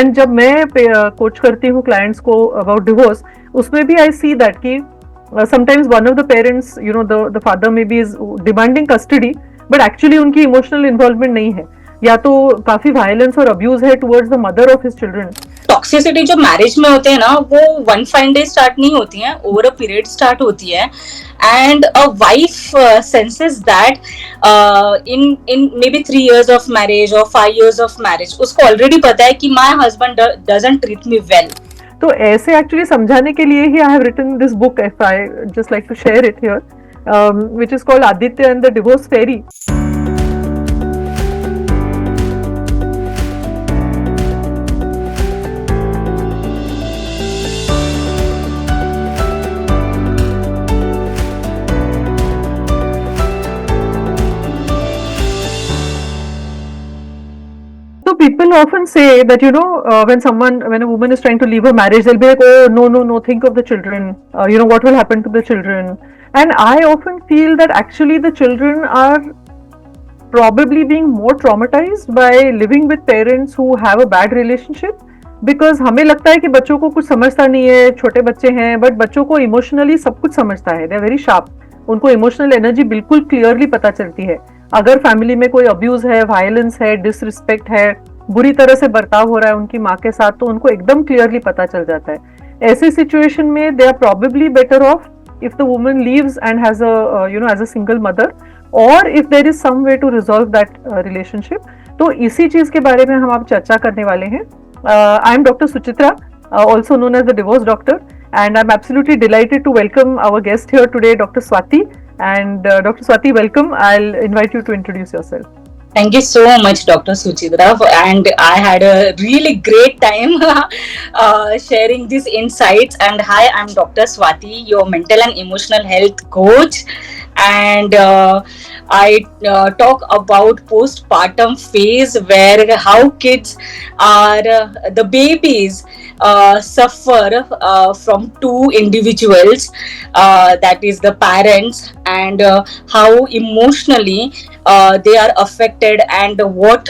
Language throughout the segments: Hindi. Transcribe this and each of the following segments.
एंड जब मैं कोच करती हूँ क्लाइंट्स को अबाउट डिवोर्स, उसमें भी आई सी दैट कि sometimes one of the parents, you know, the father may be is demanding custody, but actually उनकी इमोशनल इन्वॉल्वमेंट नहीं है, या तो काफी वायलेंस और अब्यूज है towards the mother of his children. Toxicity जो मैरिज में होते हैं ना, वो वन फाइन डे स्टार्ट नहीं होती है, ओवर अ पीरियड स्टार्ट होती है. And a wife senses that in maybe 3 years of marriage और 5 years ऑफ मैरिज, उसको ऑलरेडी पता है कि my husband doesn't treat me well. तो ऐसे एक्चुअली समझाने के लिए ही I have written this book, if I just like to share it here, which is called Aditya and the divorce fairy. So people often say that, you know, when a woman is trying to leave her marriage, they'll be like, oh, no, think of the children. You know, what will happen to the children? And I often feel that actually the children are probably being more traumatized by living with parents who have a bad relationship. Because हमें लगता है कि बच्चों को कुछ समझता नहीं है, छोटे बच्चे हैं, बट बच्चों को इमोशनली सब कुछ समझता है. They are very sharp. उनको इमोशनल एनर्जी बिल्कुल क्लियरली पता चलती है. अगर फैमिली में कोई अब्यूज है, वायलेंस है, डिसरिस्पेक्ट है, बुरी तरह से बर्ताव हो रहा है उनकी माँ के साथ, तो उनको एकदम क्लियरली पता चल जाता है. ऐसी सिचुएशन में they are probably better off if the woman leaves and has as a single mother, or if there is some way to resolve that relationship. तो इसी चीज के बारे में हम आप चर्चा करने वाले हैं. I am Dr. Suchitra, also known as the divorce doctor, and I'm absolutely delighted to welcome our guest here today, Dr. Swati. And Dr. Swati, welcome. I'll invite you to introduce yourself. Thank you so much, Dr. Suchitra, and I had a really great time sharing these insights. And hi, I'm Dr. Swati, your mental and emotional health coach, and I talk about postpartum phase, where how kids are the babies suffer from two individuals, that is the parents, and how emotionally they are affected, and what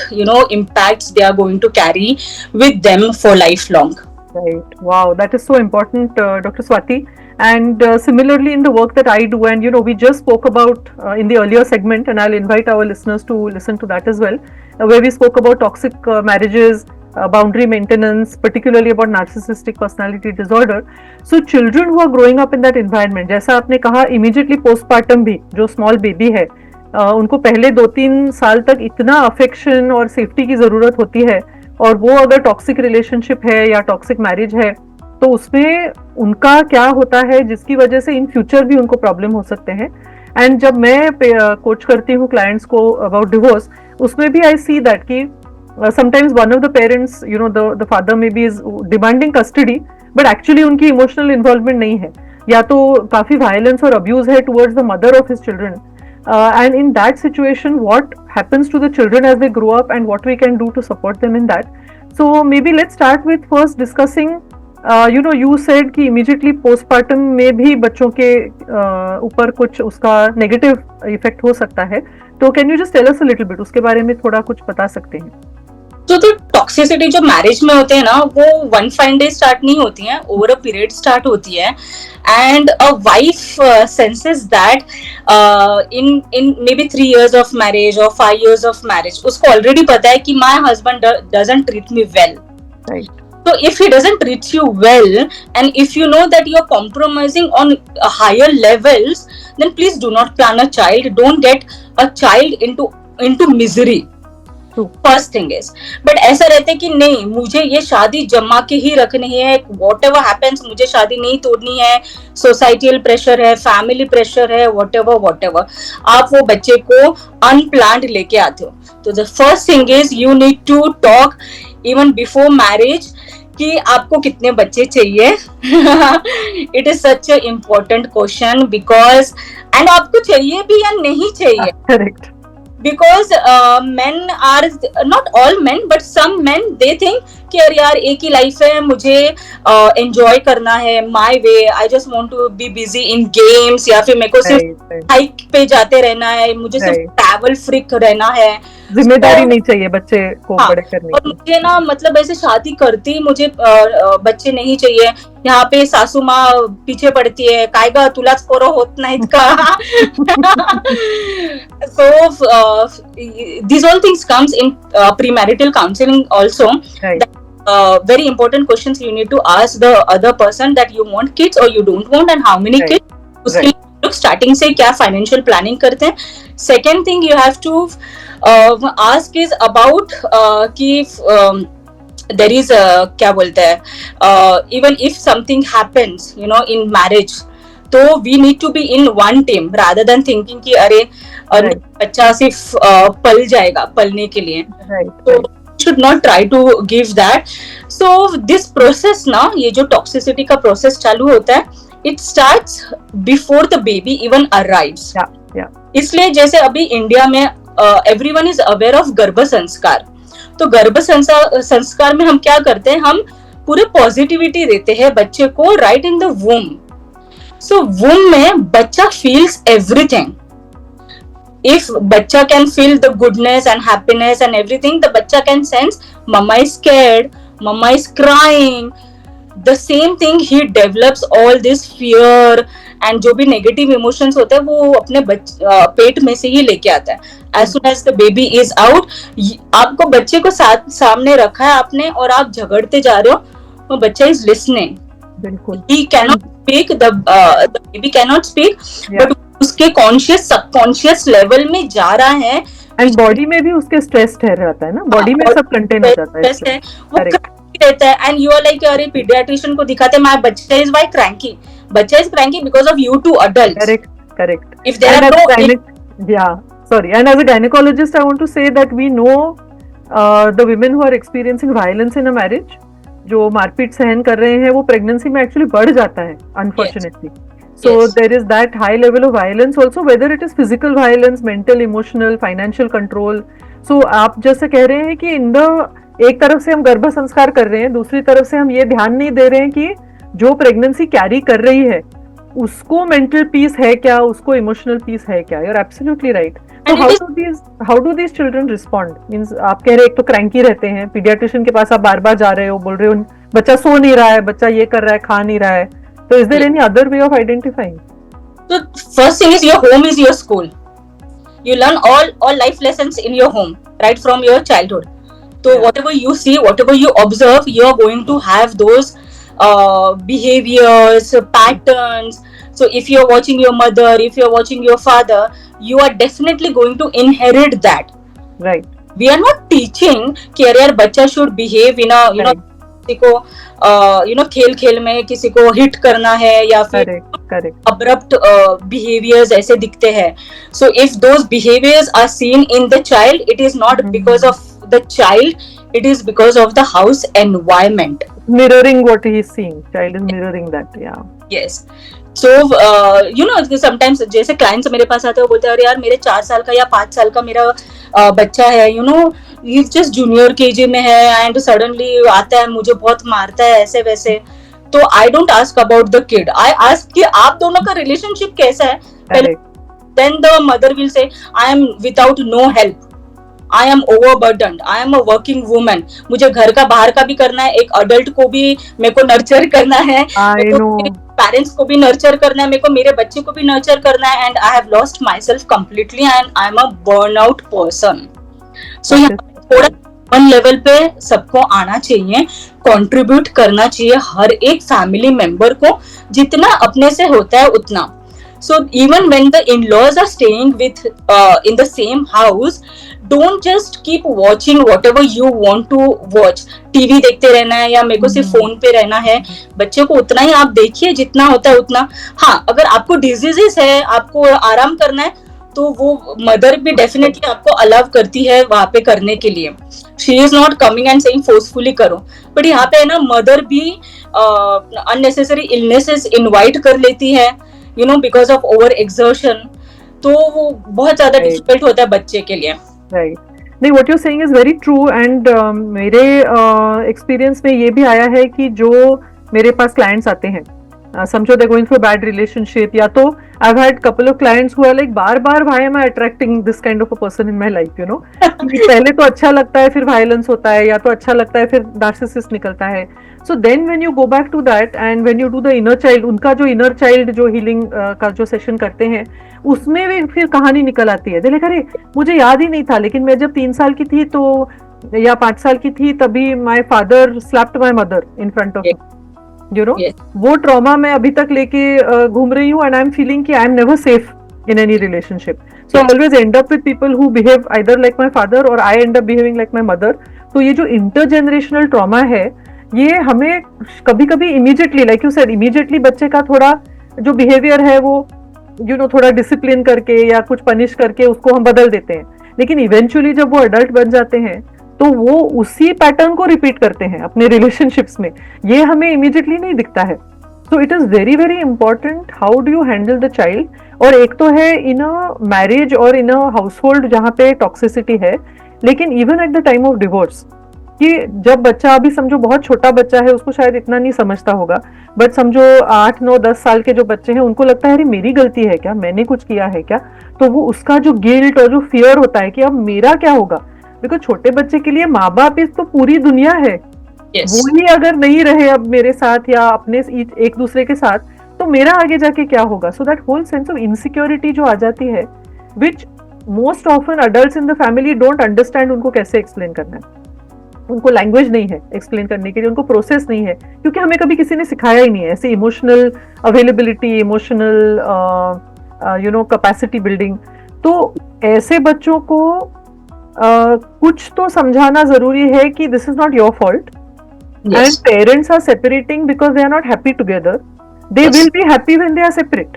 impacts they are going to carry with them for lifelong. Right. Wow, that is so important, Dr. Swati. And similarly, in the work that I do, and we just spoke about in the earlier segment, and I'll invite our listeners to listen to that as well, where we spoke about toxic marriages, boundary maintenance, particularly about narcissistic personality disorder. So children who are growing up in that environment, जैसा आपने कहा, immediately postpartum भी जो small baby है, उनको पहले 2-3 साल तक इतना अफेक्शन और सेफ्टी की जरूरत होती है, और वो अगर टॉक्सिक रिलेशनशिप है या टॉक्सिक मैरिज है, तो उसमें उनका क्या होता है, जिसकी वजह से इन फ्यूचर भी उनको प्रॉब्लम हो सकते हैं. एंड जब मैं कोच करती हूँ क्लाइंट्स को अबाउट डिवोर्स, उसमें भी आई सी दैट कि sometimes one of the parents, you know, the father may be is demanding custody, but actually उनकी इमोशनल इन्वॉल्वमेंट नहीं है, या तो काफी वायलेंस और अब्यूज है towards the mother of his children. And in that situation, what happens to the children as they grow up, and what we can do to support them in that. So maybe let's start with first discussing, you said कि immediately postpartum में भी बच्चों के ऊपर कुछ उसका negative effect हो सकता है. तो can you just tell us a little bit, उसके बारे में थोड़ा कुछ बता सकते हैं? तो टॉक्सिसिटी जो मैरिज में होते हैं ना, वो वन फाइन डे स्टार्ट नहीं होती है, ओवर अ पीरियड स्टार्ट होती है. And a wife senses that in maybe 3 years of marriage और 5 years ऑफ मैरिज, उसको ऑलरेडी पता है कि my husband doesn't treat me well. So if he doesn't treat you well, and if you know that you are compromising on higher levels, then please do not plan a child. Don't get a child into misery. First thing is. But ऐसा रहता है कि नहीं, मुझे ये शादी जमा के ही रखनी है, वॉट एवर हैपेंस, मुझे शादी नहीं तोड़नी है. सोसाइटियल प्रेशर है, फैमिली प्रेशर है, वॉट एवर आप वो बच्चे को अनप्लान्ड लेके आते हो. तो the first thing is you need to talk even before marriage कि आपको कितने बच्चे चाहिए. It is such a important question, because and आपको चाहिए भी या नहीं चाहिए. Correct. Because men are not all men, but some men, they think कि यार एक ही लाइफ है, मुझे एंजॉय करना है my way, I just want to be busy in games, या फिर मेरे को सिर्फ हाइक पे जाते रहना है, मुझे सिर्फ ट्रैवल फ्रीक रहना है. जिम्मेदारी नहीं चाहिए बच्चे को हाँ, बड़े करने और की। मुझे ना मतलब ऐसे शादी करती मुझे बच्चे नहीं चाहिए, यहाँ पे सासू माँ पीछे पड़ती है, काय ग तुलाच पोरं होत नाहीत का? So these all things comes in premarital counseling also. Right. Very important questions you need to ask the other person, that you want kids or you don't want, and how many Right. kids. उसके Right. लोग स्टार्टिंग से क्या फाइनेंशियल प्लानिंग करते हैं. Second thing you have to ask is about कि there is क्या बोलते हैं, even if something happens you know in marriage, तो we need to be in one team rather than thinking कि अरे Right. बच्चा सिर्फ पल जाएगा पलने के लिए. Right. तो Right. should not try to give that. So this process ना, ये जो toxicity का process चालू होता है, it starts before the baby even arrives. Yeah. Yeah. इसलिए जैसे अभी इंडिया में everyone is aware of गर्भ संस्कार. तो गर्भ संस्कार में हम क्या करते हैं, हम पूरे पॉजिटिविटी देते हैं बच्चे को right in the womb. So womb में बच्चा feels everything. If बच्चा can feel the goodness and happiness and everything, the बच्चा can sense mama is scared, mama is crying. The same thing, he develops all this fear and जो भी negative emotions होते हैं वो अपने पेट में से ही लेके आता है. As soon as the baby is out, आपको बच्चे को सामने रखा है आपने और आप झगड़ते जा रहे हो, वो बच्चा is listening. बिल्कुल. He cannot speak, the baby cannot speak, Yeah. but उसके कॉन्शियस सबकॉन्शियस लेवल में जा रहा है. एंड बॉडी में भी उसके स्ट्रेस ठहर रहता है ना, बॉडी में सब कंटेन हो जाता है. है वो रहता है. एंड यू आर लाइक अरे पीडियाट्रिशियन को दिखाते माय बच्चा इज व्हाई क्रैंकी, बच्चा is cranky because of you two adults. Correct. If there are And as a gynecologist, I want to say that we know the women who are experiencing violence in a marriage, जो मारपीट सहन कर रहे हैं, वो प्रेगनेंसी में एक्चुअली बढ़ जाता है unfortunately. So there is that high level of violence also, whether it is physical violence, mental, emotional, financial control. So आप जैसे कह रहे हैं कि एक तरफ से हम गर्भ संस्कार कर रहे हैं, दूसरी तरफ से हम ये ध्यान नहीं दे रहे हैं कि जो प्रेगनेंसी कैरी कर रही है उसको मेंटल पीस है क्या, उसको इमोशनल पीस है क्या. You're absolutely right. So how do these children respond? Means आप कह रहे हैं एक तो क्रैंकी रहते हैं, पीडियाट्रिशियन के पास आप बार बार जा रहे हो, बोल रहे हो बच्चा सो नहीं रहा है, बच्चा ये कर रहा है, खा नहीं रहा है. So is there any other way of identifying? So first thing is your home is your school. You learn all life lessons in your home right from your childhood. So whatever you see, whatever you observe, you are going to have those behaviors, patterns. So if you are watching your mother, if you are watching your father, you are definitely going to inherit that. Right. We are not teaching कि अरे यार बच्चा should behave in a you know किसी को खेल में किसी को हिट करना है या फिर अब्रप्ट बिहेवियर्स ऐसे दिखते हैं. So if those behaviours are seen in the child, it is not because of the child, it is because of the house environment. Mirroring what he is seeing, child is mirroring that. Yeah. Yes. So sometimes जैसे clients मेरे पास आते हैं, वो बोलते हैं अरे यार मेरे 4 साल का या 5 साल का मेरा बच्चा है, he's just junior KG में है and suddenly आता है मुझे बहुत मारता है ऐसे वैसे. तो I don't ask about the kid. I ask कि आप दोनों का relationship कैसा है. Then the mother will say I am without no help. I am overburdened. I am a working woman. मुझे घर का बाहर का भी करना है, एक अडल्ट को भी मेरे को नर्चर करना है, पेरेंट्स को भी नर्चर करना है, मेरे को मेरे बच्चे को भी नर्चर करना है, and I have lost myself completely and I am a burn out person. So थोड़ा वन लेवल पे सबको आना चाहिए, कंट्रीब्यूट करना चाहिए हर एक फैमिली मेंबर को जितना अपने से होता है उतना. So even when the in-laws are staying with in the same house, don't just keep watching whatever you want to watch. TV देखते रहना है या मेरे को सिर्फ फोन पे रहना है. बच्चे को उतना ही आप देखिए जितना होता है उतना. हाँ, अगर आपको डिजीजेस है, आपको आराम करना है, तो वो मदर भी डेफिनेटली आपको अलाउ करती है वहां पे करने के लिए. She is not coming and saying forcefully करो, बट यहाँ पे है ना मदर भी अननेसेसरी इलनेसेस इनवाइट कर लेती है, because of over exertion. तो वो बहुत ज्यादा डिफिकल्ट होता है बच्चे के लिए. Right. नहीं, what you're saying is very true and मेरे एक्सपीरियंस में ये भी आया है कि जो मेरे पास क्लाइंट्स आते हैं समझो they going through bad relationship, या तो I've had couple of clients who are like bar why am I attracting this kind of a person in my life, you know? पहले तो अच्छा लगता है, फिर वायलेंस होता है, या तो अच्छा लगता है फिर नार्सिसिस्ट निकलता है. So then when you go back to that and when you do the inner child, उनका जो inner child जो healing का जो सेशन करते हैं, उसमें भी फिर कहानी निकल आती है. देखो अरे मुझे याद ही नहीं था, लेकिन मैं जब 3 साल की थी तो या 5 साल की थी तभी my father slapped my mother in front of, you know. वो ट्रॉमा मैं अभी तक लेके घूम रही हूँ, एंड आई एम फीलिंग कि I am never safe in any relationship. So I always end up with people who behave either like my father or I end up behaving like my mother. तो ये जो intergenerational trauma है, ये हमें कभी कभी immediately, like you said, immediately बच्चे का थोड़ा जो behavior है वो you know थोड़ा discipline करके या कुछ punish करके उसको हम बदल देते हैं, लेकिन eventually जब वो adult बन जाते हैं तो वो उसी पैटर्न को रिपीट करते हैं अपने रिलेशनशिप्स में. ये हमें इमीडिएटली नहीं दिखता है. So it is very very important how do you handle the child. और एक तो है इन अ मैरिज और इन अ हाउस होल्ड जहाँ पे टॉक्सिसिटी है, लेकिन even at the time of divorce, कि जब बच्चा, अभी समझो बहुत छोटा बच्चा है, उसको शायद इतना नहीं समझता होगा, बट समझो 8, 9, 10 साल के जो बच्चे हैं, उनको लगता है अरे मेरी गलती है क्या, मैंने कुछ किया है क्या, तो वो उसका जो गिल्ट और जो फियर होता है कि अब मेरा क्या होगा. बिकॉज छोटे बच्चे के लिए माँ बाप इस तो पूरी दुनिया है. वो ही अगर नहीं रहे अब मेरे साथ या अपने एक दूसरे के साथ, तो मेरा आगे जाके क्या होगा. So that whole sense of insecurity जो आ जाती है, which most often adults in the family don't understand उनको कैसे एक्सप्लेन करना है. उनको लैंग्वेज नहीं है एक्सप्लेन करने के लिए, उनको प्रोसेस नहीं है, क्योंकि हमें कभी किसी ने सिखाया ही नहीं है ऐसे emotional availability, emotional you know capacity building. तो ऐसे बच्चों को कुछ तो समझाना जरूरी है कि this is not your fault, and parents are separating because they are not happy together. They will be happy when they are separate.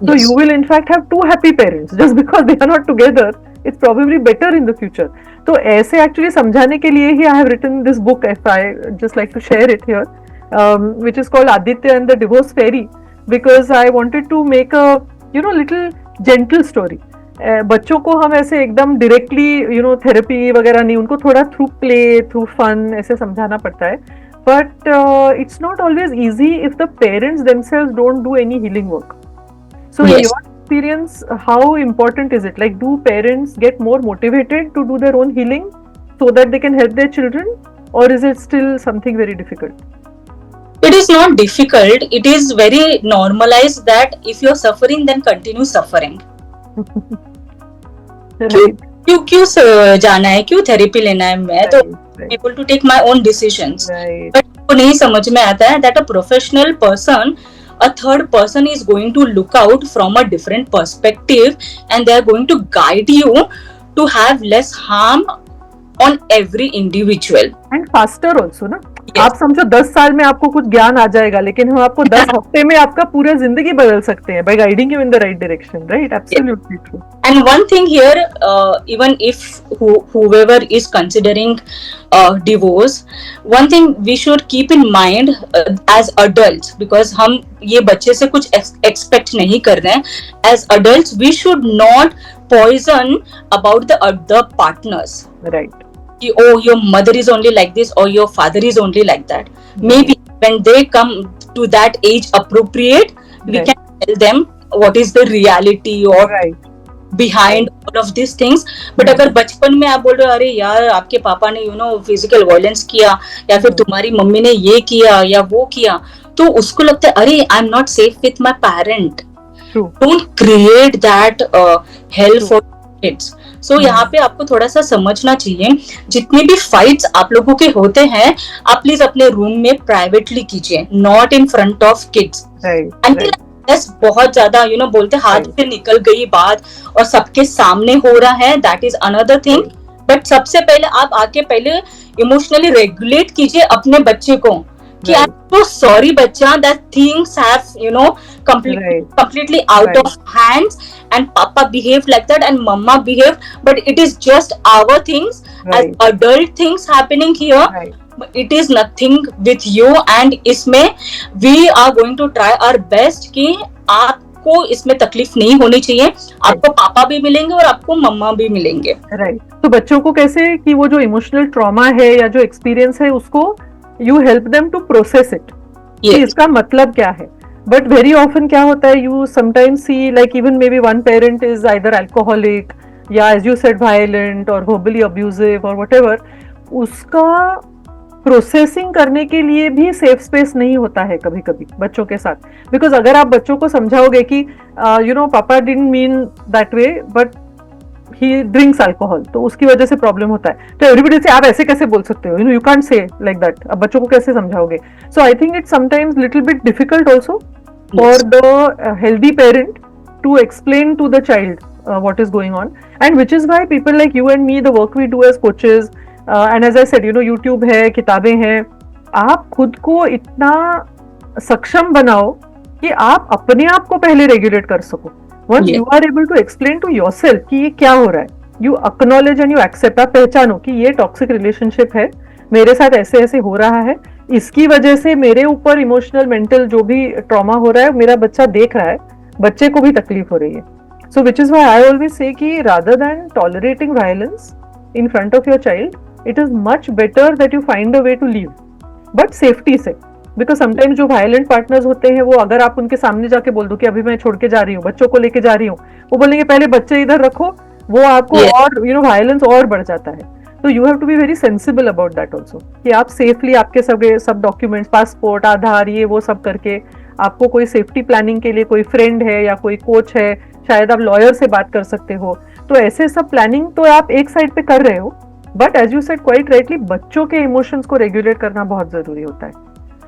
So you will in fact have two happy parents just because they are not together. It's probably better in the future. तो ऐसे actually समझाने के लिए ही I have written this book. If I just like to share it here, which is called Aditya and the Divorce Fairy, because I wanted to make a little gentle story. बच्चों को हम ऐसे एकदम डायरेक्टली थेरेपी वगैरह नहीं, उनको थोड़ा थ्रू प्ले, थ्रू फन ऐसे समझाना पड़ता है. But it's not always easy if the parents themselves don't do any healing work. So in your experience, how important is it? Like do parents get more motivated to do their own healing so that they can help their children, or is it still something very difficult? It is not difficult. It is very normalized that if you're suffering, then continue suffering. क्यों जाना है, क्यों थेरेपी लेना है, मैं तो able to take my own decisions. But वो नहीं समझ में आता है that a professional person, a third person is going to look out from a different perspective and they are going to guide you to have less harm on every individual. And faster also, ना? आप समझो 10 साल में आपको कुछ ज्ञान आ जाएगा, लेकिन हम आपको 10 हफ्ते में आपका पूरा जिंदगी बदल सकते हैं by guiding you in the right direction, right? Absolutely true. And one thing here, even if whoever is considering divorce, one thing we should keep in mind as adults, because हम ये बच्चे से कुछ expect नहीं कर रहे हैं. As adults, we should not poison about the other partners. Right. Oh, your mother is only like this or your father is only like that. Maybe when they come to that age appropriate, we can tell them what is the reality or behind all of these things. But अगर बचपन में आप बोल रहे हो अरे यार आपके पापा ने फिजिकल वायलेंस किया या फिर तुम्हारी मम्मी ने ये किया या वो किया, तो उसको लगता है अरे I am not safe with my parent. Don't create that hell for kids. So यहाँ पे आपको थोड़ा सा समझना चाहिए, जितने भी फाइट्स आप लोगों के होते हैं आप प्लीज अपने रूम में प्राइवेटली कीजिए, not in front of kids. बहुत ज्यादा बोलते हाथ से निकल गई बात और सबके सामने हो रहा है, that is another thing. But सबसे पहले आप आके पहले इमोशनली रेगुलेट कीजिए अपने बच्चे को कि आई एम सो सॉरी बच्चा, that things have completely out of hands and papa behaved like that and mama behaved, but it is just our things as adult things happening here. It is nothing with you and इसमें we are going to try our best कि आपको इसमें तकलीफ नहीं होनी चाहिए. आपको पापा भी मिलेंगे और आपको मम्मा भी मिलेंगे. राइट. तो बच्चों को कैसे कि वो जो इमोशनल ट्रॉमा है या जो एक्सपीरियंस है उसको you help them to process it. इसका मतलब क्या है. But very often क्या होता है, you sometimes see like even maybe one parent is either alcoholic या as you said violent or verbally abusive or whatever, उसका प्रोसेसिंग करने के लिए भी सेफ स्पेस नहीं होता है कभी कभी बच्चों के साथ. बिकॉज अगर आप बच्चों को समझाओगे कि यू नो पापा didn't mean that way but he drinks alcohol, तो उसकी वजह से प्रॉब्लम होता है, तो एवरीबडी से आप ऐसे कैसे बोल सकते हो, you know you can't say like that. अब बच्चों को कैसे समझाओगे? So I think it's sometimes little bit difficult also for the healthy parent to explain to the child what is going on, and which is why people like you and me, the work we do as coaches, and as I said, you know, YouTube है, किताबें हैं, आप खुद को इतना सक्षम बनाओ कि आप अपने आप को पहले रेगुलेट कर सको. Once you are able to explain to yourself कि ये क्या हो रहा है, you acknowledge and you accept, आप पहचानो कि ये टॉक्सिक रिलेशनशिप है, मेरे साथ ऐसे ऐसे हो रहा है, इसकी वजह से मेरे ऊपर इमोशनल मेंटल जो भी ट्रॉमा हो रहा है मेरा बच्चा देख रहा है, बच्चे को भी तकलीफ हो रही है. So which is why I always say कि rather than tolerating violence in front of your child, it is much better that you find a way to leave, but safety से. बिकॉज समटाइम्स जो वायलेंट पार्टनर्स होते हैं वो अगर आप उनके सामने जाके बोल दो कि अभी मैं छोड़ के जा रही हूँ, बच्चों को लेके जा रही हूँ, वो बोलेंगे पहले बच्चे इधर रखो, वो आपको और यू नो वायलेंस और बढ़ जाता है. तो you have to be very sensible about that also कि आप सेफली आपके सब डॉक्यूमेंट्स, पासपोर्ट, आधार, ये वो सब करके, आपको कोई सेफ्टी प्लानिंग के लिए कोई फ्रेंड है या कोई कोच है, शायद आप लॉयर से बात कर सकते हो, तो ऐसे सब प्लानिंग तो आप एक साइड पे कर रहे हो, but as you said quite rightly, बच्चों के इमोशंस को रेगुलेट करना बहुत जरूरी होता है.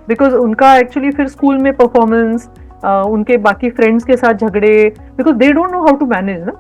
बिकॉज उनका एक्चुअली फिर स्कूल में परफॉर्मेंस, उनके बाकी फ्रेंड्स के साथ झगड़े, because they don't know how to manage ना.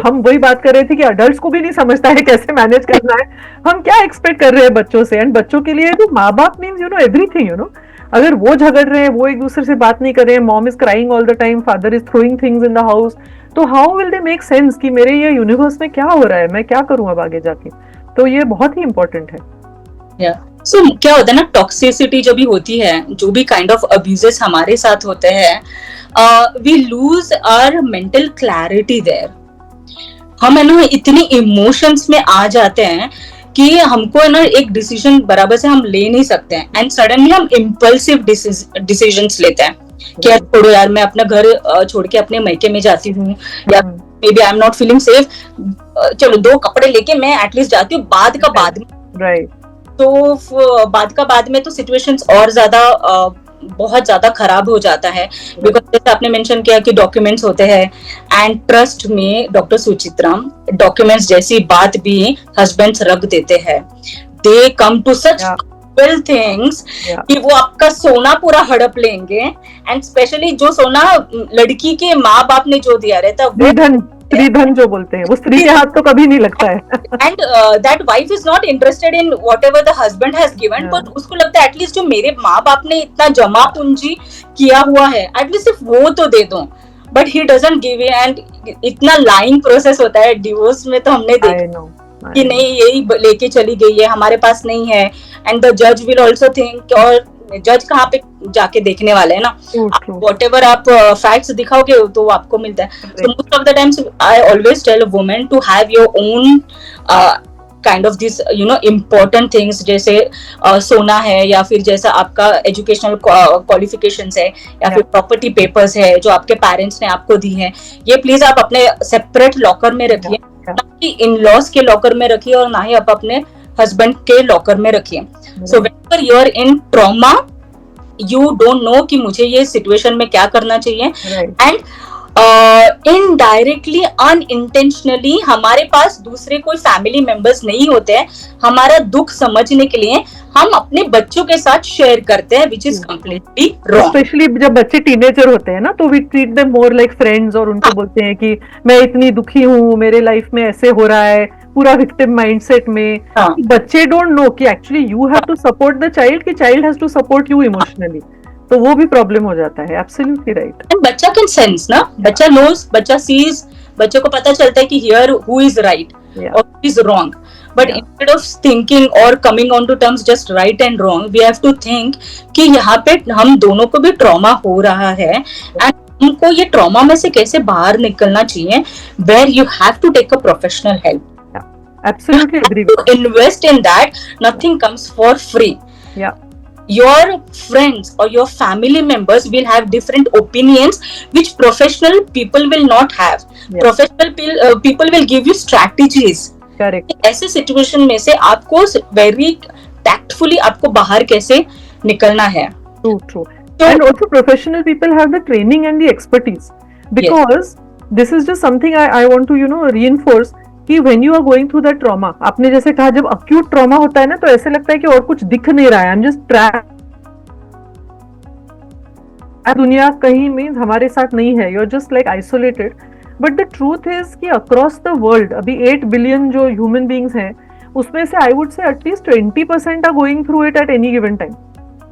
हम वही बात कर रहे थे कि अडल्ट्स को भी नहीं समझता है कैसे मैनेज करना है, हम क्या एक्सपेक्ट कर रहे हैं बच्चों से. एंड बच्चों के लिए तो माँ बाप means you know everything, you know, अगर वो झगड़ रहे हैं, वो एक दूसरे से बात नहीं कर रहे हैं, mom is crying all the time, father is throwing things in the house, तो how will they make sense कि मेरे ये यूनिवर्स में क्या हो रहा है, मैं क्या करूं अब आगे जाके. तो ये बहुत ही इंपॉर्टेंट है. सो क्या होता है ना, टॉक्सिसिटी जो भी होती है, जो भी काइंड ऑफ अब्यूजेस हमारे साथ होते हैं, we lose our mental clarity there. हम है ना इतनी इमोशंस में आ जाते हैं कि हमको है ना एक डिसीजन बराबर से हम ले नहीं सकते हैं, एंड सडनली हम इम्पल्सिव डिसीजंस लेते हैं कि यार छोड़ो यार, मैं अपना घर छोड़ के अपने मायके में जाती हूँ, या maybe I am not feeling safe, चलो 2 कपड़े लेके मैं एटलीस्ट जाती हूँ, बाद का बाद में. राइट. तो बाद का बाद में तो सिचुएशंस और ज्यादा बहुत ज्यादा खराब हो जाता है. बिकॉज जैसे आपने मेंशन किया कि डॉक्यूमेंट्स होते हैं, एंड ट्रस्ट में डॉक्टर सुचित्रा, डॉक्यूमेंट्स जैसी बात भी हस्बैंड्स रख देते हैं. दे कम टू सच थिंग्स कि वो आपका सोना पूरा हड़प लेंगे, एंड स्पेशली जो सोना लड़की के माँ बाप ने जो दिया रहता है, स्त्रीधन जो बोलते हैं, वो स्त्री के हाथ तो कभी नहीं लगता है. And that wife is not interested in whatever the husband has given, but उसको लगता है एटलीस्ट जो मेरे माँ बाप ने इतना जमा पूंजी किया हुआ है, एटलीस्ट सिर्फ वो तो दे दो. But he doesn't give it, and इतना लाइंग प्रोसेस होता है डिवोर्स में, तो हमने देखा कि नहीं यही लेके चली गई है, हमारे पास नहीं है. एंड द जज विल ऑल्सो थिंक, और जज कहाँ पे जाके देखने वाले हैं ना, व्हाटएवर आप फैक्ट्स दिखाओगे तो आपको मिलता है. So most of the times I always tell a woman to have your own kind of this you know important things, जैसे सोना है, या फिर जैसा आपका एजुकेशनल क्वालिफिकेशंस है, या फिर प्रॉपर्टी पेपर्स है जो आपके पेरेंट्स ने आपको दी है, ये प्लीज आप अपने सेपरेट लॉकर में रखिए, ना कि इन लॉज के लॉकर में रखिए, और ना ही आप अपने हस्बैंड के लॉकर में रखिए. So whenever you are in trauma, you don't know कि मुझे ये सिचुएशन में क्या करना चाहिए, एंड इनडायरेक्टली अनइंटेंशनली हमारे पास दूसरे कोई फैमिली मेंबर्स नहीं होते हैं हमारा दुख समझने के लिए, हम अपने बच्चों के साथ शेयर करते हैं, which is completely wrong. Specially जब बच्चे टीनेजर होते हैं ना, तो we treat them more like friends, और उनको बोलते हैं कि मैं इतनी दुखी हूँ, मेरे लाइफ में ऐसे हो रहा है, पूरा विक्टिम माइंडसेट में. बच्चे डोंट नो कि actually you have to support the child, कि child has to support you emotionally, तो वो भी प्रॉब्लम हो जाता है. Absolutely right. एंड बच्चा कैन सेंस ना, बच्चा नोज, बच्चा सीज, बच्चे को पता चलता है कि हियर हु इज राइट और who is wrong. But instead of thinking और coming on to terms just right and wrong, we have to think कि यहाँ पे हम दोनों को भी ट्रॉमा हो रहा है, एंड हमको ये ट्रॉमा में से कैसे बाहर निकलना चाहिए, where you have to take a professional help. Absolutely agree. To invest in that, nothing comes for free. Yeah. your friends or your family members will have different opinions which professional people will not have. Yes. Professional people will give you strategies. Correct. ऐसे सिचुएशन में से आपको वेरी टैक्टफुली आपको बाहर कैसे निकलना है. True. And also professional people have the training and the expertise, because this is just something I want to reinforce कि when you are going through that trauma, आपने जैसे कहा जब acute trauma होता है ना तो ऐसे लगता है कि और कुछ दिख नहीं रहा है, I'm just trapped, दुनिया कहीं मीन्स हमारे साथ नहीं है, you're just like isolated. But the truth is कि across the world अभी 8 billion जो human beings हैं उसमें से I would say at least 20% are going through it at any given time.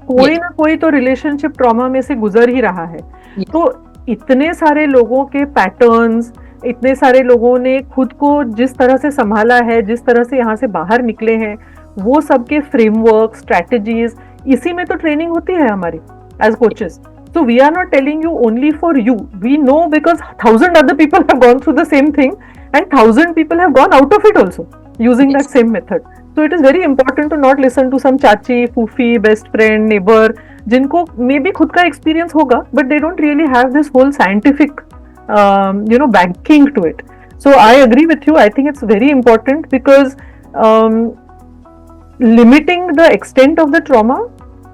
कोई ना कोई तो रिलेशनशिप ट्रॉमा में से गुजर ही रहा है. तो इतने सारे लोगों के पैटर्न्स, इतने सारे लोगों ने खुद को जिस तरह से संभाला है, जिस तरह से यहाँ से बाहर निकले हैं, वो सबके फ्रेमवर्क, स्ट्रैटेजीज, इसी में तो ट्रेनिंग होती है हमारी as coaches. So we are not telling you only for you. We know because 1,000 other people have gone through the same thing and 1,000 people have gone out of it also using that same method. So it is very important to not listen to some chachi, fufi, best friend, neighbor, जिनको maybe खुद का experience होगा, but they don't really have this whole scientific, backing to it. So I agree with you. I think it's very important because limiting the extent of the trauma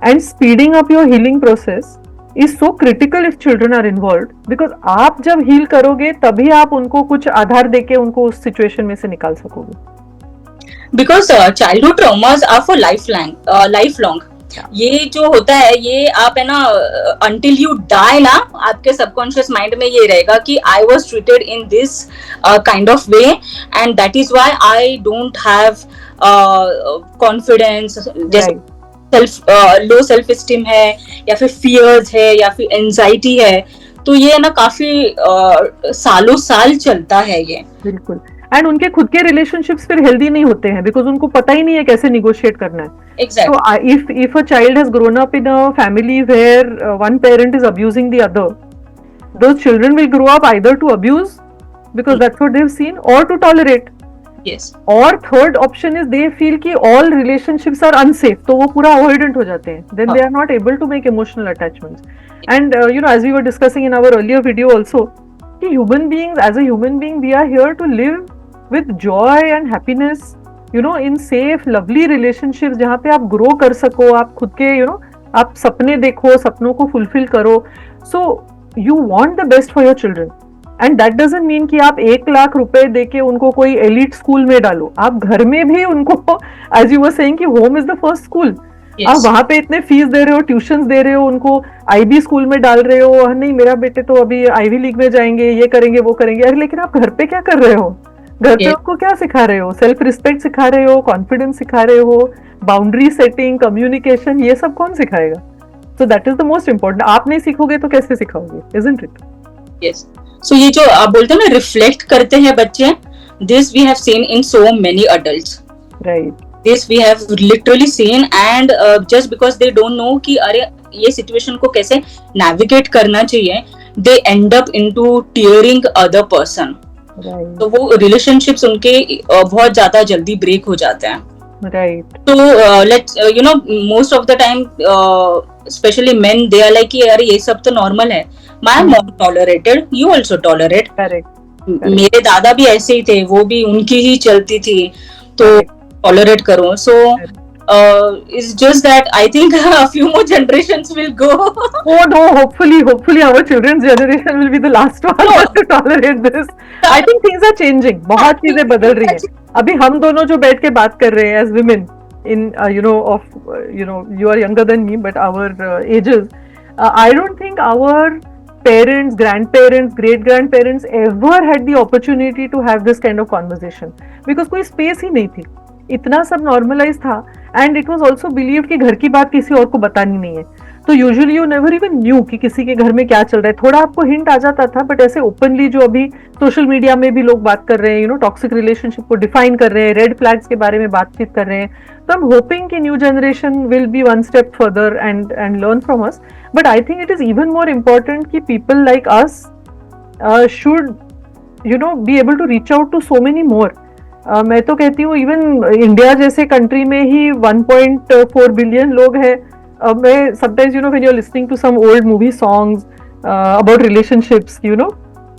and speeding up your healing process is so critical if children are involved, because आप जब heal करोगे तभी आप उनको कुछ आधार देके उनको उस situation में से निकाल सकोगे. Because childhood traumas are for lifelong. ये जो होता है ये आप है ना until you die ना आपके subconscious mind में ये रहेगा कि I was treated in this kind of way and that is why I don't have confidence. जैसे लो सेल्फ एस्टीम है या फिर फियर्स है या फिर एंजाइटी है, तो ये ना काफी सालों साल चलता है ये. बिल्कुल. एंड उनके खुद के रिलेशनशिप्स फिर हेल्दी नहीं होते हैं बिकॉज उनको पता ही नहीं है कैसे निगोशिएट करना है. Exactly. So if a child has grown up in a family where one parent is abusing the other, those children will grow up either to abuse because that's what they've seen, or to tolerate. Yes. Or third option is they feel कि all relationships are unsafe, तो वो पूरा avoidant हो जाते हैं. Then they are not able to make emotional attachments. And as we were discussing in our earlier video also, कि human beings, as a human being, we are here to live with joy and happiness, in safe, lovely relationships जहाँ पे आप grow कर सको, आप खुद के, आप सपने देखो, सपनों को fulfill करो. So you want the best for your children. And that doesn't mean कि आप 1 लाख रुपए देके उनको कोई एलिट स्कूल में डालो. आप घर में भी उनको, एज यू वर सेइंग कि home is the first school, आप वहां पे इतने फीस दे रहे हो, ट्यूशंस दे रहे हो, उनको आईबी स्कूल में डाल रहे हो, नहीं मेरा बेटे तो अभी आईवी लीग में जाएंगे, ये करेंगे वो करेंगे. अरे लेकिन आप घर पे क्या कर रहे हो? घर पे उनको क्या सिखा रहे हो? सेल्फ रिस्पेक्ट सिखा रहे हो, कॉन्फिडेंस सिखा रहे हो, बाउंड्री सेटिंग, कम्युनिकेशन, ये सब कौन सिखाएगा? So that is the most important. आप नहीं सीखोगे तो कैसे सिखाओगे? Isn't it? यस. सो ये जो आप बोलते हैं ना रिफ्लेक्ट करते हैं बच्चे, this we have seen in so many adults. Right. This we have literally seen and just because they don't know कि अरे ये सिचुएशन को कैसे नेविगेट करना चाहिए, they end up into tearing other person. तो वो रिलेशनशिप्स उनके बहुत ज्यादा जल्दी ब्रेक हो जाते हैं. राइट. तो let's most of the time specially men they are like यार ये सब तो नॉर्मल है, my mom tolerated, you also tolerate. Correct. मेरे दादा भी ऐसे ही थे, वो भी उनकी ही चलती थी, तो tolerate करो. So it's just that I think a few more generations will go. Oh no, hopefully our children's generation will be the last one to tolerate this. I think things are changing. बहुत चीजें बदल रही हैं. अभी हम दोनों जो बैठ के बात कर रहे हैं as women in you are younger than me but our ages, I don't think our parents, grandparents, great grandparents ever had the opportunity to have this kind of conversation because कोई space ही नहीं थी, इतना सब normalized था and it was also believed कि घर की बात किसी और को बतानी नहीं है. तो usually you never even new कि किसी के घर में क्या चल रहा है. थोड़ा आपको हिंट आ जाता था बट ऐसे ओपनली जो अभी सोशल मीडिया में भी लोग बात कर रहे हैं, टॉक्सिक रिलेशनशिप को डिफाइन कर रहे हैं, रेड फ्लैग्स के बारे में बातचीत कर रहे हैं. तो आई एम होपिंग कि new generation will be one step further and learn from us. But I think it is even more important कि people like us should be able to reach out to so many more. मैं तो कहती हूँ इवन इंडिया जैसे कंट्री में ही 1.4 बिलियन लोग हैं मैं sometimes when you're listening to some old movie songs about relationships,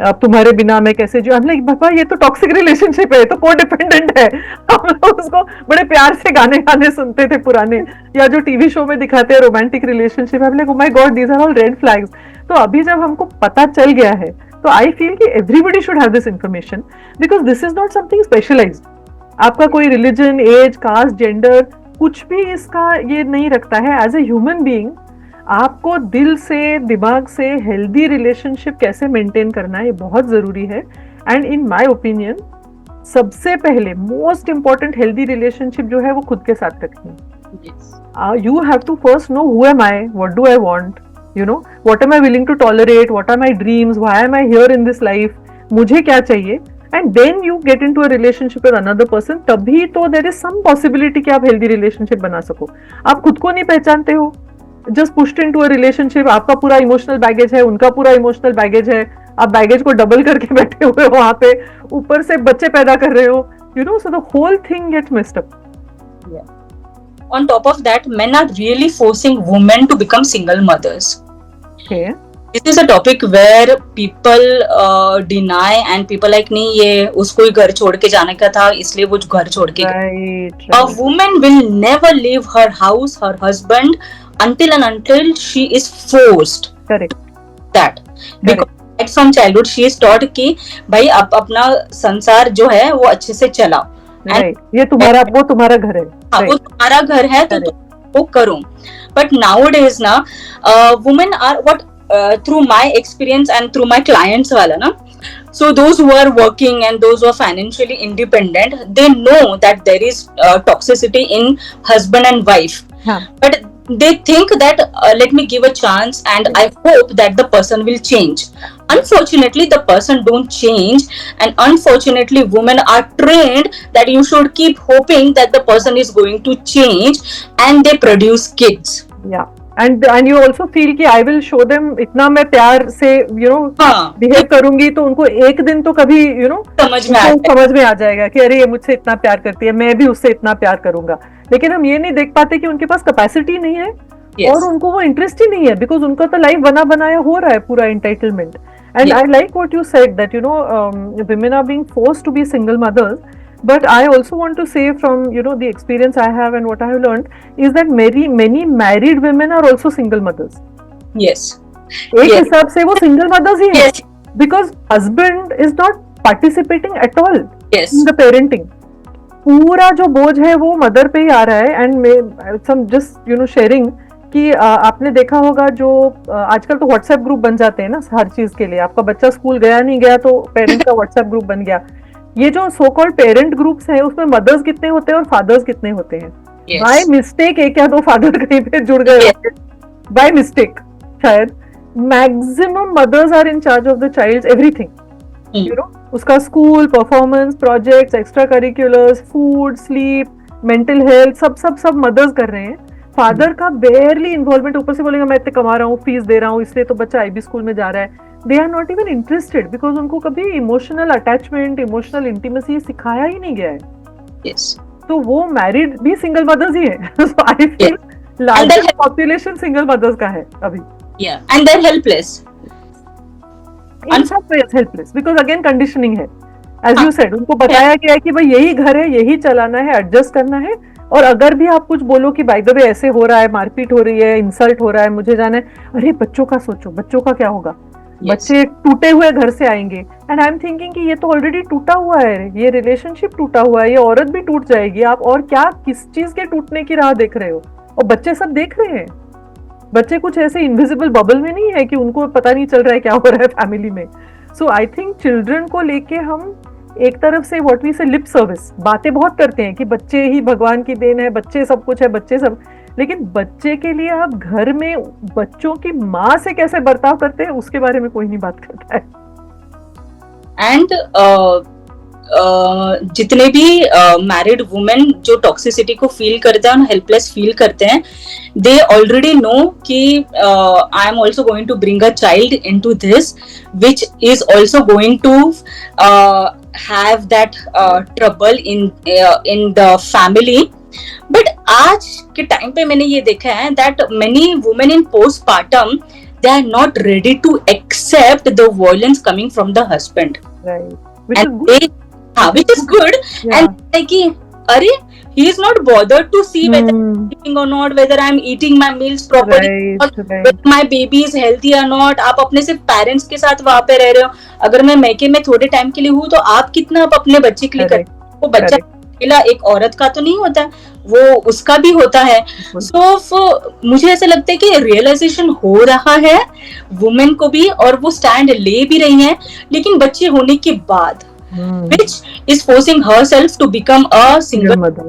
अब तुम्हारे बिना मैं कैसे जो, I'm like पापा ये तो टॉक्सिक रिलेशनशिप है, तो कोडिपेंडेंट है। हम लोग उसको बड़े प्यार से गाने गाने सुनते थे पुराने, या जो टीवी शो में दिखाते हैं romantic relationship, I'm like oh my god, these are all red flags। तो अभी जब हमको पता चल गया है, तो आई फील कि everybody should have this information, because this is not something specialised. आपका कोई रिलीजन, एज, कास्ट, जेंडर कुछ भी इसका ये नहीं रखता है। एज ए ह्यूमन बीइंग आपको दिल से, दिमाग से हेल्दी रिलेशनशिप कैसे मेंटेन करना है, ये बहुत जरूरी है। एंड इन माय ओपिनियन सबसे पहले मोस्ट इंपॉर्टेंट हेल्दी रिलेशनशिप जो है वो खुद के साथ रखनी है। You have to first know who am I, what do I want, what am I willing to tolerate, what are my dreams, why am I here in this life, मुझे क्या चाहिए, and then you get into a relationship with another person, तभी तो there is some possibility कि आप healthy relationship बना सको। आप खुद को नहीं पहचानते हो, just pushed into a relationship, आपका पूरा emotional baggage है, उनका पूरा emotional baggage है, आप baggage को double करके बैठे हुए हो वहाँ पे, ऊपर से बच्चे पैदा कर रहे हो, so the whole thing gets messed up. Yeah. On top of that, men are really forcing women to become single mothers. Okay. This is a topic where people deny and people like नहीं, ये उसको ही घर छोड़ के जाने का था इसलिए वो घर छोड़ के right. A woman will never leave her house, her husband until she is forced. Correct. That because right from childhood she is taught कि भाई आप अपना संसार जो है वो अच्छे से चलाओ। Right. ये तुम्हारा वो तुम्हारा घर है। हाँ, वो तुम्हारा घर है तो वो करो। But nowadays ना women are what through my experience and through my clients वाला ना, so those who are working and those who are financially independent, they know that there is toxicity in husband and wife. हाँ. But they think that let me give a chance and I hope that the person will change. Unfortunately the person don't change, and unfortunately women are trained that you should keep hoping that the person is going to change, and they produce kids. Yeah. And you also feel कि I will show them, इतना मैं प्यार से behave करूंगी तो उनको एक दिन तो कभी समझ में आ जाएगा कि अरे ये मुझसे इतना प्यार करती है, मैं भी उससे इतना प्यार करूंगा। लेकिन हम ये नहीं देख पाते कि उनके पास कैपेसिटी नहीं है। Yes. और उनको वो इंटरेस्ट ही नहीं है, बिकॉज उनका तो लाइफ बना बनाया हो रहा है पूरा entitlement. And I like what you said that women are being forced to be single mothers, but I also want to say from the experience I have and what I have learned is that many married women are also single mothers. Yes. एक हिसाब से वो single mothers ही है, because husband is not participating at all in the parenting. पूरा जो बोझ है वो मदर पे ही आ रहा है। एंड some just sharing कि आपने देखा होगा जो आजकल तो व्हाट्सएप ग्रुप बन जाते हैं ना हर चीज के लिए। आपका बच्चा स्कूल गया नहीं गया तो पेरेंट्स का व्हाट्सएप ग्रुप बन गया। ये जो सो कॉल्ड पेरेंट ग्रुप्स हैं उसमें मदर्स कितने होते हैं और फादर्स कितने होते हैं। बाय मिस्टेक एक या दो फादर कहीं पे जुड़ गए, बाय मिस्टेक शायद। Maximum mothers are in charge of the child's everything, उसका school, performance, projects, extra curriculars, food, sleep, mental health, सब मदर्स कर रहे हैं। फादर का बेयरली इन्वॉल्वमेंट। ऊपर से बोलेंगे मैं इतने कमा रहा हूँ, फीस दे रहा हूँ, इसलिए तो बच्चा आईबी स्कूल में जा रहा है। They are not even interested, because उनको कभी इमोशनल अटैचमेंट, इमोशनल इंटीमेसी सिखाया ही नहीं गया है। yes. तो वो मैरिड भी सिंगल मदर्स ही है। So I feel larger population single mothers का है अभी। And they are helpless, helpless because again conditioning है। एज यू सेड, उनको बताया गया है कि भाई यही घर है, यही चलाना है, एडजस्ट करना है। और अगर भी आप कुछ बोलो कि बाय द वे ऐसे हो रहा है, मारपीट हो रही है, इंसल्ट हो रहा है, मुझे जाना है, अरे बच्चों का सोचो, बच्चों का क्या होगा। बच्चे टूटे हुए घर से आएंगे। एंड आई एम थिंकिंग कि ये तो ऑलरेडी टूटा हुआ है, ये रिलेशनशिप टूटा हुआ है, ये औरत भी टूट जाएगी। आप और क्या किस चीज के टूटने की राह देख रहे हो? और बच्चे सब देख रहे हैं। बच्चे कुछ ऐसे इनविजिबल बबल में नहीं है कि उनको पता नहीं चल रहा है क्या हो रहा है फैमिली में। सो आई थिंक चिल्ड्रन को लेके हम एक तरफ से व्हाट वी से लिप सर्विस बातें बहुत करते हैं कि बच्चे ही भगवान की देन है, बच्चे सब कुछ है, बच्चे सब, लेकिन बच्चे के लिए आप घर में बच्चों की माँ से कैसे बर्ताव करते हैं उसके बारे में कोई नहीं बात करता है। एंड जितने भी मैरिड वुमेन जो टॉक्सिसिटी को फील करते हैं, हेल्पलेस फील करते हैं, दे ऑलरेडी नो कि I am also going to bring a child into this which is also going to have that trouble in the family, but आज के टाइम पे मैंने ये देखा है that many women in postpartum they are not ready to accept the violence coming from the husband, right, which and is good. which is good. Yeah. And like are he is not bothered to see whether I'm eating or not, whether I'm eating my meals properly, Right, or right. whether my baby is healthy or not. आप अपने सिर्फ पेरेंट्स के साथ वहां पे रह रहे हो, अगर मैं मैके में थोड़े टाइम के लिए हूँ तो आप कितना आप अपने बच्चे के लिए Correct, करते हो? वो बच्चा correct. अकेला एक औरत का तो नहीं होता, वो उसका भी होता है. सो मुझे ऐसा लगता है कि रियलाइजेशन हो रहा है वुमेन को भी, और वो स्टैंड ले भी रही हैं, लेकिन बच्चे होने के बाद which is forcing herself to become a single mother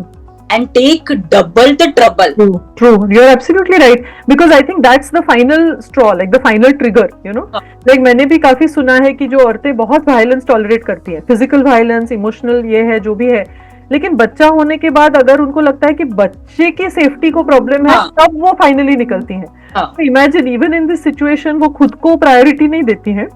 and take double the trouble. True, you're absolutely right, because I think that's the final straw, like the final trigger, you know. Like मैंने भी काफी सुना है कि जो औरतें बहुत वायलेंस टॉलरेट करती हैं, फिजिकल वायलेंस, इमोशनल, ये है जो भी है, लेकिन बच्चा होने के बाद अगर उनको लगता है कि बच्चे की सेफ्टी को प्रॉब्लम है, तब वो फाइनली निकलती हैं. Imagine even in this situation वो खुद को प्रायोरिटी नहीं देती हैं.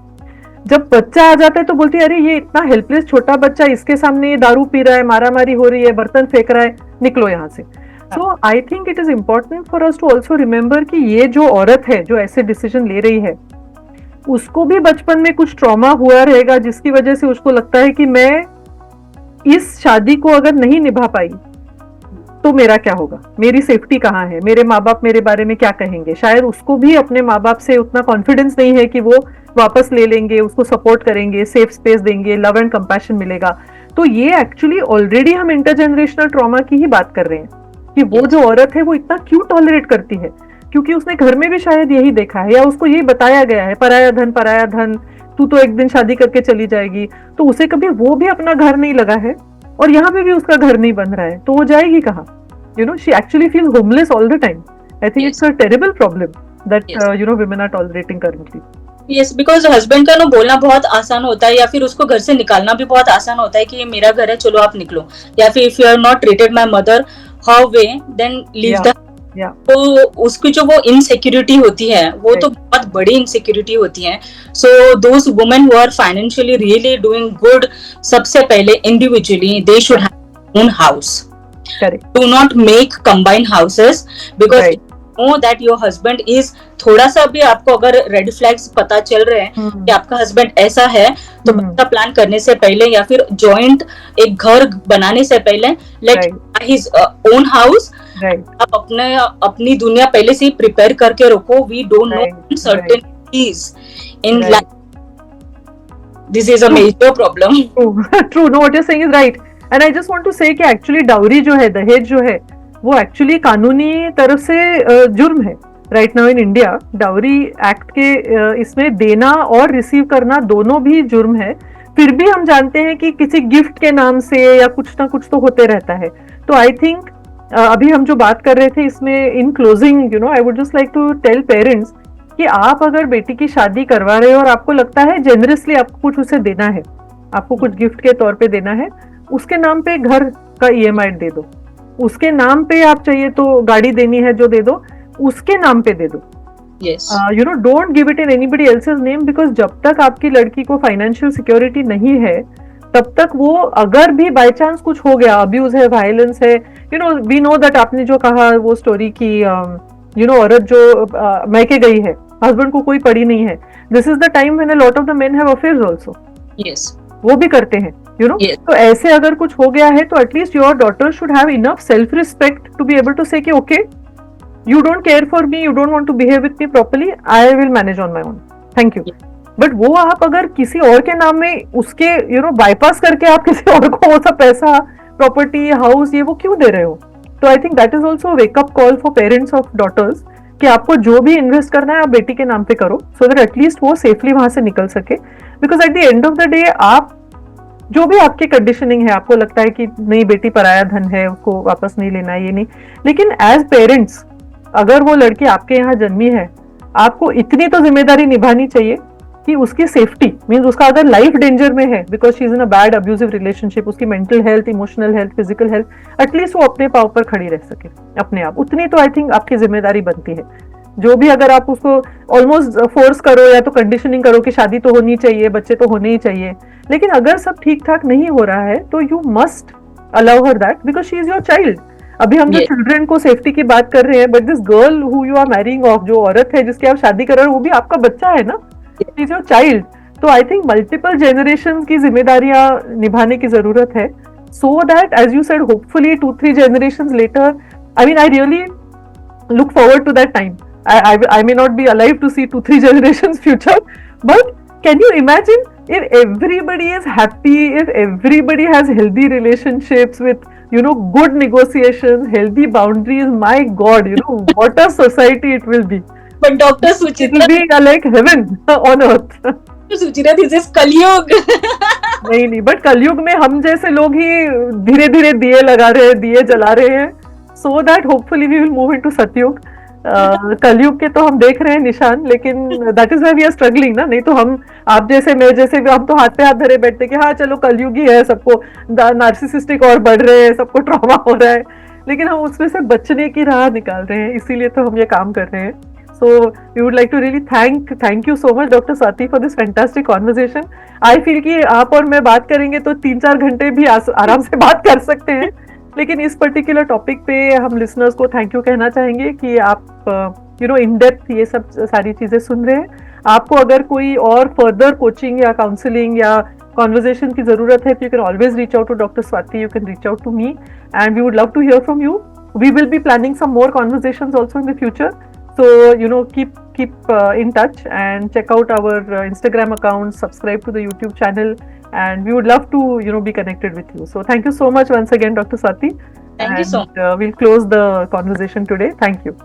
जब बच्चा आ जाता है तो बोलती है अरे ये इतना हेल्पलेस छोटा बच्चा, इसके सामने ये दारू पी रहा है, मारामारी हो रही है, बर्तन फेंक रहा है, निकलो यहाँ से. So I think it is important for us to also remember कि ये जो औरत है जो ऐसे डिसीजन ले रही है, उसको भी बचपन में कुछ ट्रॉमा हुआ रहेगा जिसकी वजह से उसको लगता है कि मैं इस शादी को अगर नहीं निभा पाई तो मेरा क्या होगा, मेरी सेफ्टी कहाँ है, मेरे माँ बाप मेरे बारे में क्या कहेंगे. शायद उसको भी अपने माँ बाप से उतना कॉन्फिडेंस नहीं है कि वो वापस ले लेंगे, उसको सपोर्ट करेंगे, सेफ स्पेस देंगे, लव एंड कंपैशन मिलेगा. तो ये एक्चुअली ऑलरेडी हम इंटरजेनरेशनल ट्रॉमा की ही बात कर रहे हैं कि वो जो औरत है वो इतना क्यों टॉलरेट करती है, क्योंकि उसने घर में भी शायद यही देखा है, या उसको यही बताया गया है, पराया धन, तू तो एक दिन शादी करके चली जाएगी. तो उसे कभी वो भी अपना घर नहीं लगा है, और यहाँ पे भी उसका घर नहीं बन रहा है, तो वो जाएगी कहाँ. You know, she actually feels homeless all the time. I think it's a terrible problem that you know women are tolerating currently. Yes, because husband का ना बोलना बहुत आसान होता है, या फिर उसको घर से निकालना भी बहुत आसान होता है कि ये मेरा घर है, चलो आप निकलो, या फिर if you are not treated my mother how way then leave the. तो उसकी जो वो इनसिक्योरिटी होती है वो तो बहुत बड़ी इनसिक्योरिटी होती है. So those women who are financially really doing good, सबसे पहले individually they should have own house. Correct. Do not make combined houses, because know that your husband is, थोड़ा सा भी आपको अगर रेड फ्लैग्स पता चल रहे हैं कि आपका हस्बैंड ऐसा है, तो बच्चा प्लान करने से पहले या फिर जॉइंट एक घर बनाने से पहले लेट हिज ओन हाउस. आप अपनी दुनिया पहले से ही प्रिपेयर करके रखो. वी डोंट नो सर्टेन चीज in life. This is a major problem. True, no, what you're saying is right. And I just want to say कि एक्चुअली डाउरी जो है, दहेज जो है, वो एक्चुअली कानूनी तरफ से जुर्म है. Right now in India dowry act के इसमें देना और रिसीव करना दोनों भी जुर्म है. फिर भी हम जानते हैं कि किसी गिफ्ट के नाम से या कुछ ना कुछ तो होते रहता है. तो आई थिंक अभी हम जो बात कर रहे थे इसमें in closing, you know, I would just like to tell parents कि आप अगर बेटी की शादी करवा रहे हो और आपको लगता है जेनरसली आपको कुछ उसे देना है, आपको कुछ गिफ्ट के तौर पे देना है, उसके नाम पे घर का EMI दे दो, उसके नाम पे आप चाहिए तो गाड़ी देनी है जो दे दो, उसके नाम पे दे दो. You know, don't give it in anybody else's name, because जब तक आपकी लड़की को फाइनेंशियल सिक्योरिटी नहीं है तब तक वो अगर भी बाय चांस कुछ हो गया, अब्यूज है, वायलेंस है, you know, we know that. आपने जो कहा वो स्टोरी की, यू नो, औरत जो मैके गई है, हस्बैंड को कोई पड़ी नहीं है, this is the time when a lot of the men have affairs also. वो भी करते हैं, यू नो. तो ऐसे अगर कुछ हो गया है तो at least your daughter should have enough self respect to be able to say कि okay, you don't care for me, you don't want to behave with me properly, I will manage on my own, thank you. But वो आप अगर किसी और के नाम में उसके, यू नो, बाईपास करके आप किसी और को वो सब पैसा, प्रॉपर्टी, हाउस, ये वो क्यों दे रहे हो. तो I think that is also wake up call for parents of daughters कि आपको जो भी इन्वेस्ट करना है आप बेटी के नाम पे करो, सो दैट एटलीस्ट वो सेफली वहां से निकल सके. Because at the end of the day आप जो भी आपकी कंडीशनिंग है, आपको लगता है कि नहीं बेटी पराया धन है, उसको वापस नहीं लेना है, ये नहीं, लेकिन एज पेरेंट्स अगर वो लड़की आपके यहाँ जन्मी है, आपको इतनी तो जिम्मेदारी निभानी चाहिए कि उसकी सेफ्टी मीन्स उसका अगर लाइफ डेंजर में है because she is in a bad abusive relationship, उसकी mental health, emotional health, physical health, at least वो अपने पाँव पर खड़ी रह सके अपने आप, उतनी तो आई थिंक आपकी जिम्मेदारी बनती है. जो भी अगर आप उसको ऑलमोस्ट फोर्स करो या तो कंडीशनिंग करो कि शादी तो होनी चाहिए, बच्चे तो होने ही चाहिए, लेकिन अगर सब ठीक ठाक नहीं हो रहा है तो you must allow her that because she is your child. अभी हम जो Yes. चिल्ड्रन को सेफ्टी की बात कर रहे हैं, but this girl who you are marrying off, जो औरत है जिसकी आप शादी कर रहे हो, वो भी आपका बच्चा है ना, इज योर चाइल्ड. तो आई थिंक मल्टीपल जनरेशन की जिम्मेदारियां निभाने की जरूरत है, so that as you said hopefully 2-3 generations later, I mean I really look forward to that time. I may not be alive to see 2-3 generations future, but can you imagine if everybody is happy, if everybody has healthy relationships with, you know, good negotiations, healthy boundaries? My God, you know, what a society it will be. But Dr. It will Suchitra, be like heaven on earth. Suchitra, this is Kalyug. नहीं नहीं, बट कलयुग में हम जैसे लोग ही धीरे धीरे दिए लगा रहे हैं, दिए जला रहे हैं, so that hopefully we will move into Satyug. कलयुग के तो हम देख रहे हैं निशान, लेकिन that is why we are struggling ना. नहीं तो हम, आप जैसे मैं जैसे, हम तो हाथ पे हाथ धरे बैठते कि हाँ चलो कलयुग ही है, सबको नार्सिसिस्टिक और बढ़ रहे हैं, सबको ट्रॉमा हो रहा है, लेकिन हम उसमें से बचने की राह निकाल रहे हैं, इसीलिए तो हम ये काम कर रहे हैं. So we would like to really thank you so much, Dr. Swati, for this fantastic conversation. I feel कि आप और मैं बात करेंगे तो 3-4 घंटे भी आराम से बात कर सकते हैं, लेकिन इस पर्टिकुलर टॉपिक पे हम लिसनर्स को थैंक यू कहना चाहेंगे कि आप यू नो इन डेप्थ ये सब सारी चीजें सुन रहे हैं. आपको अगर कोई और फर्दर कोचिंग या काउंसलिंग या कॉन्वर्जेशन की जरूरत है, तो you can always reach out to doctor Swati, you can reach out to me, and we would love to hear from you. We will be planning some more conversations also in the future. So, you know, keep in touch and check out our Instagram account, subscribe to the YouTube channel, and we would love to, you know, be connected with you. So thank you so much once again, Dr. Swati. Thank you so much. We'll close the conversation today. Thank you.